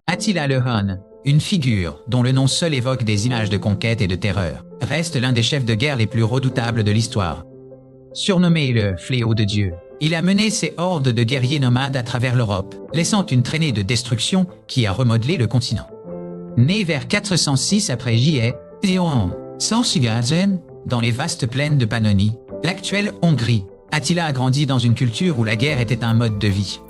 Attila le Hun, une figure dont le nom seul évoque des images de conquête et de terreur, reste l'un des chefs de guerre les plus redoutables de l'histoire. Surnommé le fléau de Dieu, il a mené ses hordes de guerriers nomades à travers l'Europe, laissant une traînée de destruction qui a remodelé le continent. Né vers 406 après J.A. Théon, Szarvasgazen, dans les vastes plaines de Pannonie, l'actuelle Hongrie, Attila a grandi dans une culture où la guerre était un mode de vie.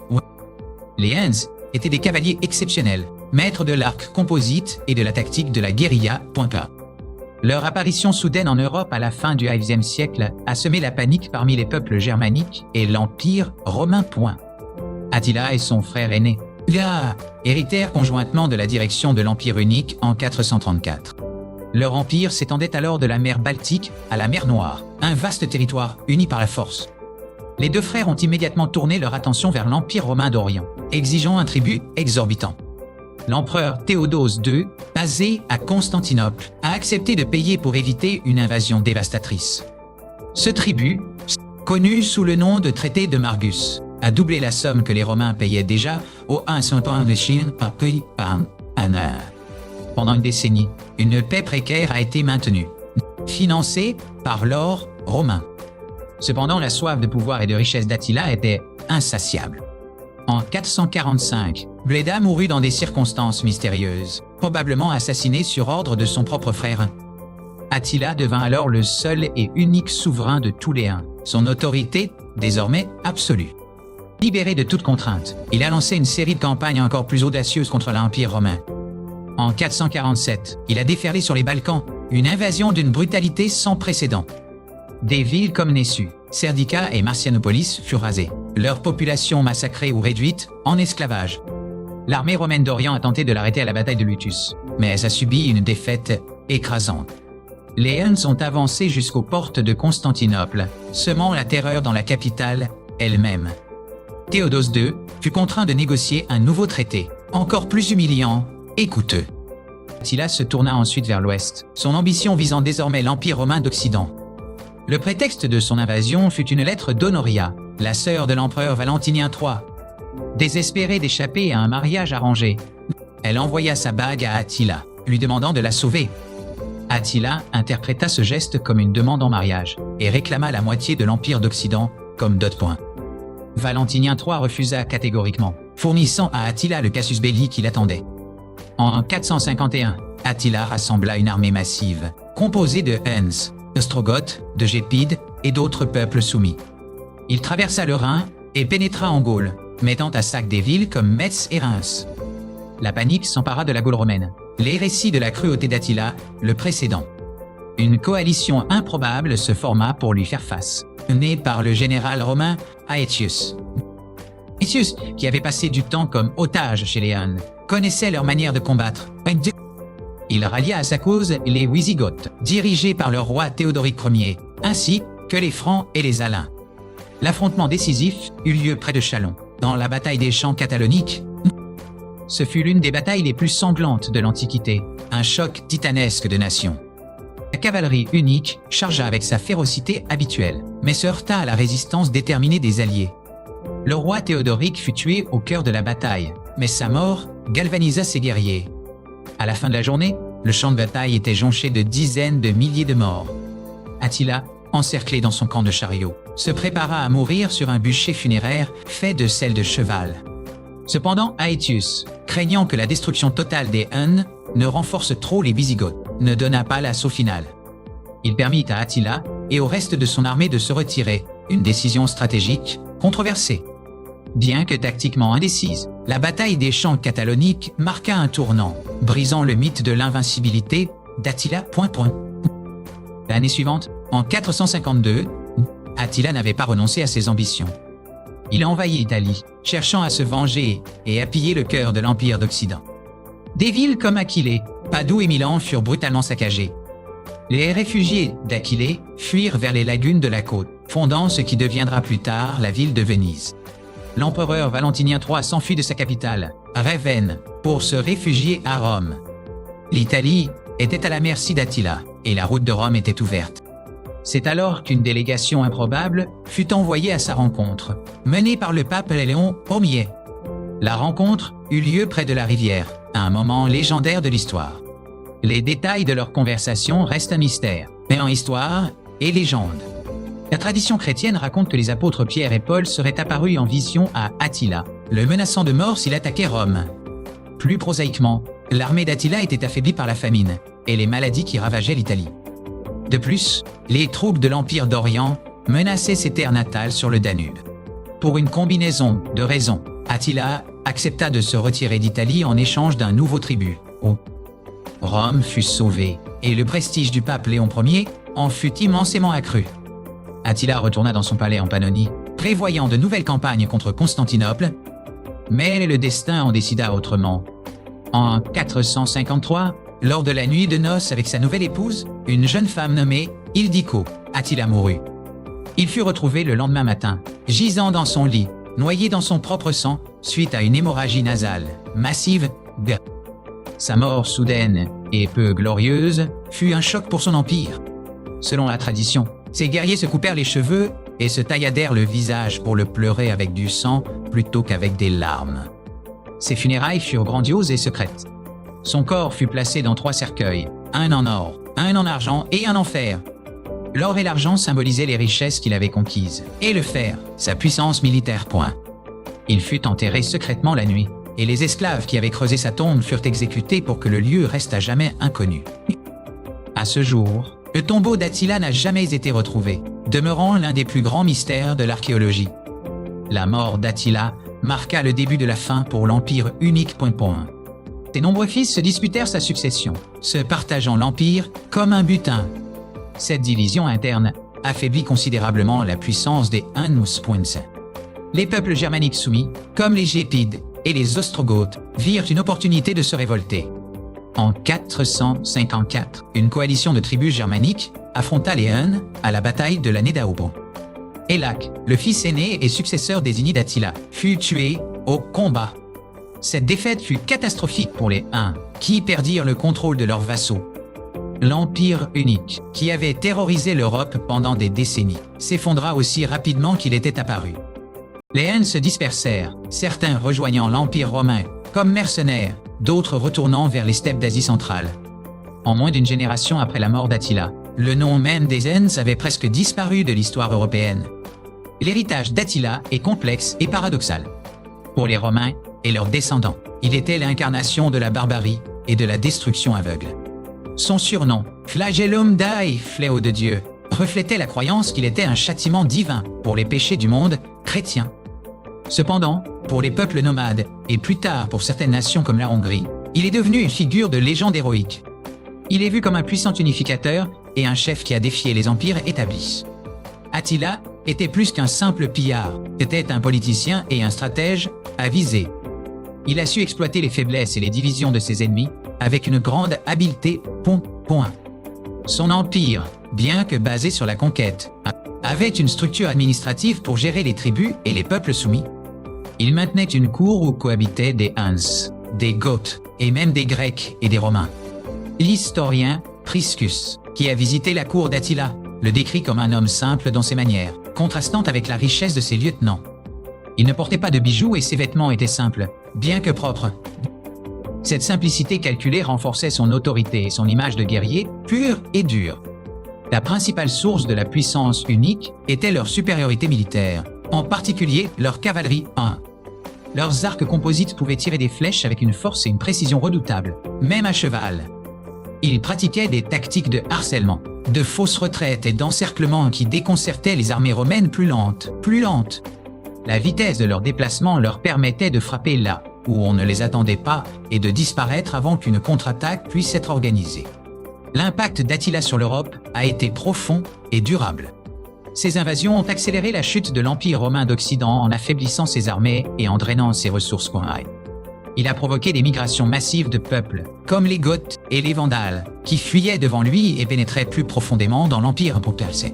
Les Huns étaient des cavaliers exceptionnels, maîtres de l'arc composite et de la tactique de la guérilla. Leur apparition soudaine en Europe à la fin du XIe siècle a semé la panique parmi les peuples germaniques et l'Empire romain. Attila et son frère aîné, Ga, héritèrent conjointement de la direction de l'Empire unique en 434. Leur empire s'étendait alors de la mer Baltique à la mer Noire, un vaste territoire uni par la force. Les deux frères ont immédiatement tourné leur attention vers l'Empire romain d'Orient, exigeant un tribut exorbitant. L'empereur Théodose II, basé à Constantinople, a accepté de payer pour éviter une invasion dévastatrice. Ce tribut, connu sous le nom de traité de Margus, a doublé la somme que les Romains payaient déjà aux Huns de Chine par pays par an. Pendant une décennie, une paix précaire a été maintenue, financée par l'or romain. Cependant, la soif de pouvoir et de richesse d'Attila était insatiable. En 445, Bleda mourut dans des circonstances mystérieuses, probablement assassiné sur ordre de son propre frère. Attila devint alors le seul et unique souverain de tous les Huns, son autorité désormais absolue. Libéré de toute contrainte, il a lancé une série de campagnes encore plus audacieuses contre l'Empire romain. En 447, il a déferlé sur les Balkans, une invasion d'une brutalité sans précédent. Des villes comme Nessu, Serdica et Marcianopolis furent rasées, leur population massacrée ou réduite en esclavage. L'armée romaine d'Orient a tenté de l'arrêter à la bataille de Lutus, mais elle a subi une défaite écrasante. Les Huns ont avancé jusqu'aux portes de Constantinople, semant la terreur dans la capitale elle-même. Théodose II fut contraint de négocier un nouveau traité, encore plus humiliant et coûteux. Attila se tourna ensuite vers l'ouest, son ambition visant désormais l'Empire romain d'Occident. Le prétexte de son invasion fut une lettre d'Honoria, la sœur de l'empereur Valentinien III. Désespérée d'échapper à un mariage arrangé, elle envoya sa bague à Attila, lui demandant de la sauver. Attila interpréta ce geste comme une demande en mariage et réclama la moitié de l'Empire d'Occident comme dot. Valentinien III refusa catégoriquement, fournissant à Attila le casus belli qu'il attendait. En 451, Attila rassembla une armée massive, composée de Huns, d'Ostrogoths, de Gépides et d'autres peuples soumis. Il traversa le Rhin et pénétra en Gaule, mettant à sac des villes comme Metz et Reims. La panique s'empara de la Gaule romaine, les récits de la cruauté d'Attila le précédant. Une coalition improbable se forma pour lui faire face, menée par le général romain Aetius. Aetius, qui avait passé du temps comme otage chez les Huns, connaissait leur manière de combattre. Il rallia à sa cause les Wisigoths, dirigés par le roi Théodoric Ier, ainsi que les Francs et les Alains. L'affrontement décisif eut lieu près de Châlons, dans la bataille des Champs cataloniques. Ce fut l'une des batailles les plus sanglantes de l'Antiquité, un choc titanesque de nations. La cavalerie unique chargea avec sa férocité habituelle, mais se heurta à la résistance déterminée des alliés. Le roi Théodoric fut tué au cœur de la bataille, mais sa mort galvanisa ses guerriers. À la fin de la journée, le champ de bataille était jonché de dizaines de milliers de morts. Attila, encerclé dans son camp de chariots, se prépara à mourir sur un bûcher funéraire fait de selle de cheval. Cependant, Aetius, craignant que la destruction totale des Huns ne renforce trop les Wisigoths, ne donna pas l'assaut final. Il permit à Attila et au reste de son armée de se retirer, une décision stratégique controversée. Bien que tactiquement indécise, la bataille des Champs cataloniques marqua un tournant, brisant le mythe de l'invincibilité d'Attila. L'année suivante, en 452, Attila n'avait pas renoncé à ses ambitions. Il envahit l'Italie, cherchant à se venger et à piller le cœur de l'Empire d'Occident. Des villes comme Aquilée, Padoue et Milan furent brutalement saccagées. Les réfugiés d'Aquilée fuirent vers les lagunes de la côte, fondant ce qui deviendra plus tard la ville de Venise. L'empereur Valentinien III s'enfuit de sa capitale, Ravenne, pour se réfugier à Rome. L'Italie était à la merci d'Attila, et la route de Rome était ouverte. C'est alors qu'une délégation improbable fut envoyée à sa rencontre, menée par le pape Léon Ier. La rencontre eut lieu près de la rivière, à un moment légendaire de l'histoire. Les détails de leur conversation restent un mystère, mais en histoire et légende. La tradition chrétienne raconte que les apôtres Pierre et Paul seraient apparus en vision à Attila, le menaçant de mort s'il attaquait Rome. Plus prosaïquement, l'armée d'Attila était affaiblie par la famine et les maladies qui ravageaient l'Italie. De plus, les troupes de l'Empire d'Orient menaçaient ses terres natales sur le Danube. Pour une combinaison de raisons, Attila accepta de se retirer d'Italie en échange d'un nouveau tribut. Rome fut sauvée, et le prestige du pape Léon Ier en fut immensément accru. Attila retourna dans son palais en Pannonie, prévoyant de nouvelles campagnes contre Constantinople, mais le destin en décida autrement. En 453, lors de la nuit de noces avec sa nouvelle épouse, une jeune femme nommée Ildiko, Attila mourut. Il fut retrouvé le lendemain matin, gisant dans son lit, noyé dans son propre sang, suite à une hémorragie nasale, massive. Sa mort soudaine et peu glorieuse fut un choc pour son empire. Selon la tradition, ses guerriers se coupèrent les cheveux et se tailladèrent le visage pour le pleurer avec du sang plutôt qu'avec des larmes. Ses funérailles furent grandioses et secrètes. Son corps fut placé dans 3 cercueils, un en or, un en argent et un en fer. L'or et l'argent symbolisaient les richesses qu'il avait conquises, et le fer, sa puissance militaire. Il fut enterré secrètement la nuit, et les esclaves qui avaient creusé sa tombe furent exécutés pour que le lieu reste à jamais inconnu. À ce jour, le tombeau d'Attila n'a jamais été retrouvé, demeurant l'un des plus grands mystères de l'archéologie. La mort d'Attila marqua le début de la fin pour l'Empire unique. Ses nombreux fils se disputèrent sa succession, se partageant l'Empire comme un butin. Cette division interne affaiblit considérablement la puissance des Huns. Les peuples germaniques soumis, comme les Gépides et les Ostrogoths, virent une opportunité de se révolter. En 454, une coalition de tribus germaniques affronta les Huns à la bataille de la Nedaubro. Élac, le fils aîné et successeur désigné d'Attila, fut tué au combat. Cette défaite fut catastrophique pour les Huns, qui perdirent le contrôle de leurs vassaux. L'Empire unique, qui avait terrorisé l'Europe pendant des décennies, s'effondra aussi rapidement qu'il était apparu. Les Huns se dispersèrent, certains rejoignant l'Empire romain comme mercenaires, d'autres retournant vers les steppes d'Asie centrale. En moins d'une génération après la mort d'Attila, le nom même des Huns avait presque disparu de l'histoire européenne. L'héritage d'Attila est complexe et paradoxal. Pour les Romains et leurs descendants, il était l'incarnation de la barbarie et de la destruction aveugle. Son surnom, Flagellum Dei, fléau de Dieu, reflétait la croyance qu'il était un châtiment divin pour les péchés du monde chrétien. Cependant, pour les peuples nomades, et plus tard pour certaines nations comme la Hongrie, il est devenu une figure de légende héroïque. Il est vu comme un puissant unificateur et un chef qui a défié les empires établis. Attila était plus qu'un simple pillard, c'était un politicien et un stratège avisé. Il a su exploiter les faiblesses et les divisions de ses ennemis avec une grande habileté. Son empire, bien que basé sur la conquête, avait une structure administrative pour gérer les tribus et les peuples soumis. Il maintenait une cour où cohabitaient des Huns, des Goths et même des Grecs et des Romains. L'historien Priscus, qui a visité la cour d'Attila, le décrit comme un homme simple dans ses manières, contrastant avec la richesse de ses lieutenants. Il ne portait pas de bijoux et ses vêtements étaient simples, bien que propres. Cette simplicité calculée renforçait son autorité et son image de guerrier pur et dur. La principale source de la puissance unique était leur supériorité militaire, en particulier leur cavalerie. Leurs arcs composites pouvaient tirer des flèches avec une force et une précision redoutables, même à cheval. Ils pratiquaient des tactiques de harcèlement, de fausses retraites et d'encerclement qui déconcertaient les armées romaines plus lentes. La vitesse de leur déplacement leur permettait de frapper là où on ne les attendait pas et de disparaître avant qu'une contre-attaque puisse être organisée. L'impact d'Attila sur l'Europe a été profond et durable. Ces invasions ont accéléré la chute de l'Empire romain d'Occident en affaiblissant ses armées et en drainant ses ressources. Il a provoqué des migrations massives de peuples, comme les Goths et les Vandales, qui fuyaient devant lui et pénétraient plus profondément dans l'Empire persien.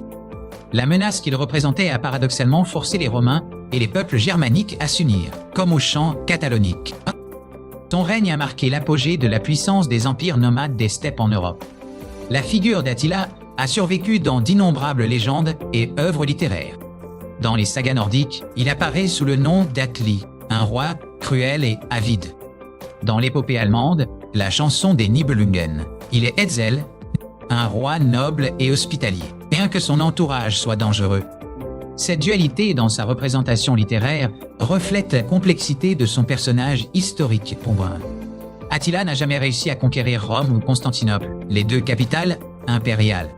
La menace qu'il représentait a paradoxalement forcé les Romains et les peuples germaniques à s'unir, comme au champ catalonique. Son règne a marqué l'apogée de la puissance des empires nomades des steppes en Europe. La figure d'Attila a survécu dans d'innombrables légendes et œuvres littéraires. Dans les sagas nordiques, il apparaît sous le nom d'Atli, un roi cruel et avide. Dans l'épopée allemande, la chanson des Nibelungen, il est Hetzel, un roi noble et hospitalier, bien que son entourage soit dangereux. Cette dualité dans sa représentation littéraire reflète la complexité de son personnage historique. Attila n'a jamais réussi à conquérir Rome ou Constantinople, les deux capitales impériales.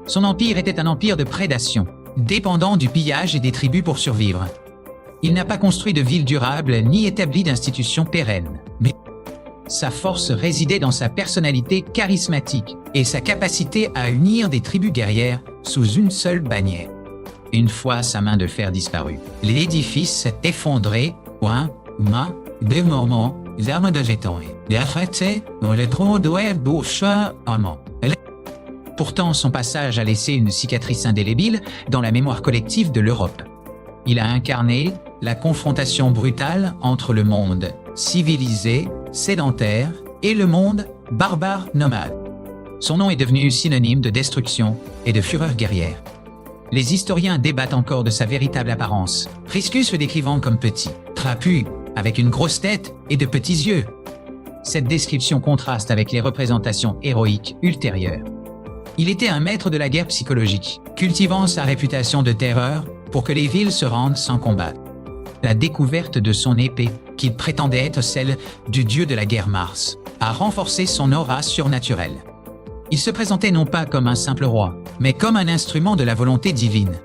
Son empire était un empire de prédation, dépendant du pillage et des tribus pour survivre. Il n'a pas construit de ville durable ni établi d'institutions pérennes, mais sa force résidait dans sa personnalité charismatique et sa capacité à unir des tribus guerrières sous une seule bannière. Une fois sa main de fer disparue, l'édifice s'est effondré, de moments, les armes de jetons, les affrêtés, dans les trous de bouche, Pourtant, son passage a laissé une cicatrice indélébile dans la mémoire collective de l'Europe. Il a incarné la confrontation brutale entre le monde civilisé, sédentaire, et le monde barbare nomade. Son nom est devenu synonyme de destruction et de fureur guerrière. Les historiens débattent encore de sa véritable apparence, Priscus le décrivant comme petit, trapu, avec une grosse tête et de petits yeux. Cette description contraste avec les représentations héroïques ultérieures. Il était un maître de la guerre psychologique, cultivant sa réputation de terreur pour que les villes se rendent sans combat. La découverte de son épée, qu'il prétendait être celle du dieu de la guerre Mars, a renforcé son aura surnaturelle. Il se présentait non pas comme un simple roi, mais comme un instrument de la volonté divine.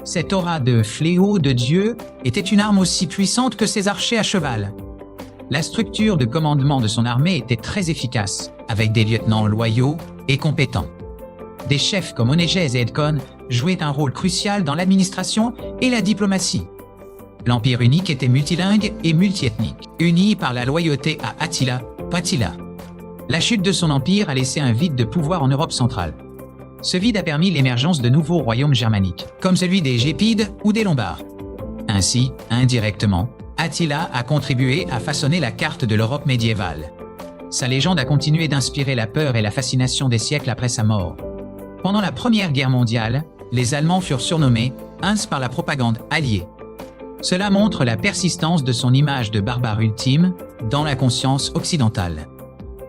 Cette aura de fléau de Dieu était une arme aussi puissante que ses archers à cheval. La structure de commandement de son armée était très efficace, avec des lieutenants loyaux et compétents. Des chefs comme Onégès et Edcon jouaient un rôle crucial dans l'administration et la diplomatie. L'Empire unique était multilingue et multiethnique, uni par la loyauté à Attila, Pattila. La chute de son empire a laissé un vide de pouvoir en Europe centrale. Ce vide a permis l'émergence de nouveaux royaumes germaniques, comme celui des Gépides ou des Lombards. Ainsi, indirectement, Attila a contribué à façonner la carte de l'Europe médiévale. Sa légende a continué d'inspirer la peur et la fascination des siècles après sa mort. Pendant la Première Guerre mondiale, les Allemands furent surnommés Huns par la propagande alliée. Cela montre la persistance de son image de barbare ultime dans la conscience occidentale.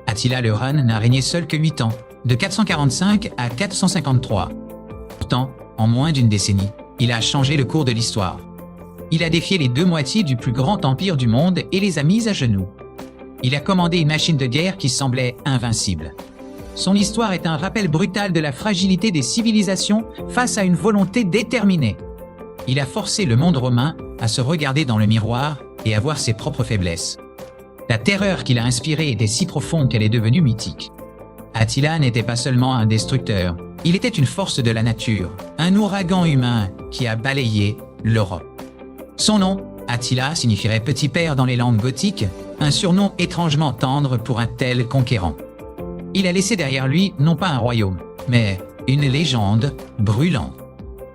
Attila le Hun n'a régné seul que 8 ans, de 445 à 453. Pourtant, en moins d'une décennie, il a changé le cours de l'histoire. Il a défié les deux moitiés du plus grand empire du monde et les a mises à genoux. Il a commandé une machine de guerre qui semblait invincible. Son histoire est un rappel brutal de la fragilité des civilisations face à une volonté déterminée. Il a forcé le monde romain à se regarder dans le miroir et à voir ses propres faiblesses. La terreur qu'il a inspirée était si profonde qu'elle est devenue mythique. Attila n'était pas seulement un destructeur, il était une force de la nature, un ouragan humain qui a balayé l'Europe. Son nom, Attila, signifierait petit père dans les langues gothiques, un surnom étrangement tendre pour un tel conquérant. Il a laissé derrière lui non pas un royaume, mais une légende brûlante.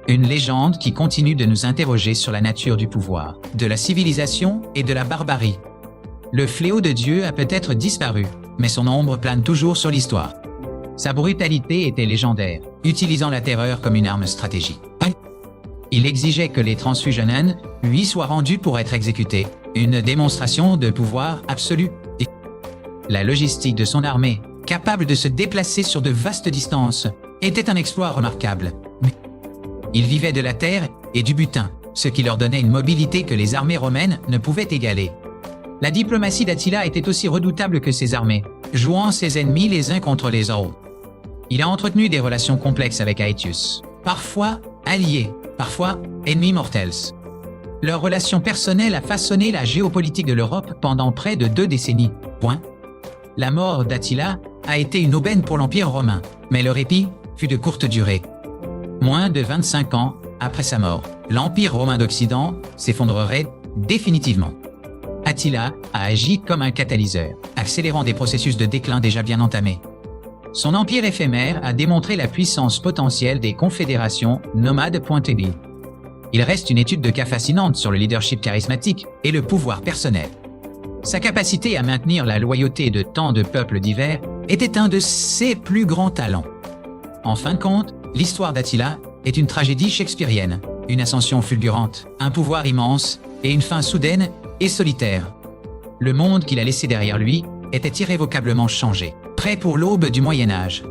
Une légende qui continue de nous interroger sur la nature du pouvoir, de la civilisation et de la barbarie. Le fléau de Dieu a peut-être disparu, mais son ombre plane toujours sur l'histoire. Sa brutalité était légendaire, utilisant la terreur comme une arme stratégique. Il exigeait que les transfusionen lui soient rendus pour être exécutés, une démonstration de pouvoir absolu. La logistique de son armée, capable de se déplacer sur de vastes distances, était un exploit remarquable. Il vivait de la terre et du butin, ce qui leur donnait une mobilité que les armées romaines ne pouvaient égaler. La diplomatie d'Attila était aussi redoutable que ses armées, jouant ses ennemis les uns contre les autres. Il a entretenu des relations complexes avec Aetius, parfois alliés, parfois ennemis mortels. Leur relation personnelle a façonné la géopolitique de l'Europe pendant près de 2 décennies. La mort d'Attila a été une aubaine pour l'Empire romain, mais le répit fut de courte durée. Moins de 25 ans après sa mort, l'Empire romain d'Occident s'effondrerait définitivement. Attila a agi comme un catalyseur, accélérant des processus de déclin déjà bien entamés. Son empire éphémère a démontré la puissance potentielle des confédérations nomades. Il reste une étude de cas fascinante sur le leadership charismatique et le pouvoir personnel. Sa capacité à maintenir la loyauté de tant de peuples divers était un de ses plus grands talents. En fin de compte, l'histoire d'Attila est une tragédie shakespearienne, une ascension fulgurante, un pouvoir immense et une fin soudaine et solitaire. Le monde qu'il a laissé derrière lui était irrévocablement changé, prêt pour l'aube du Moyen Âge.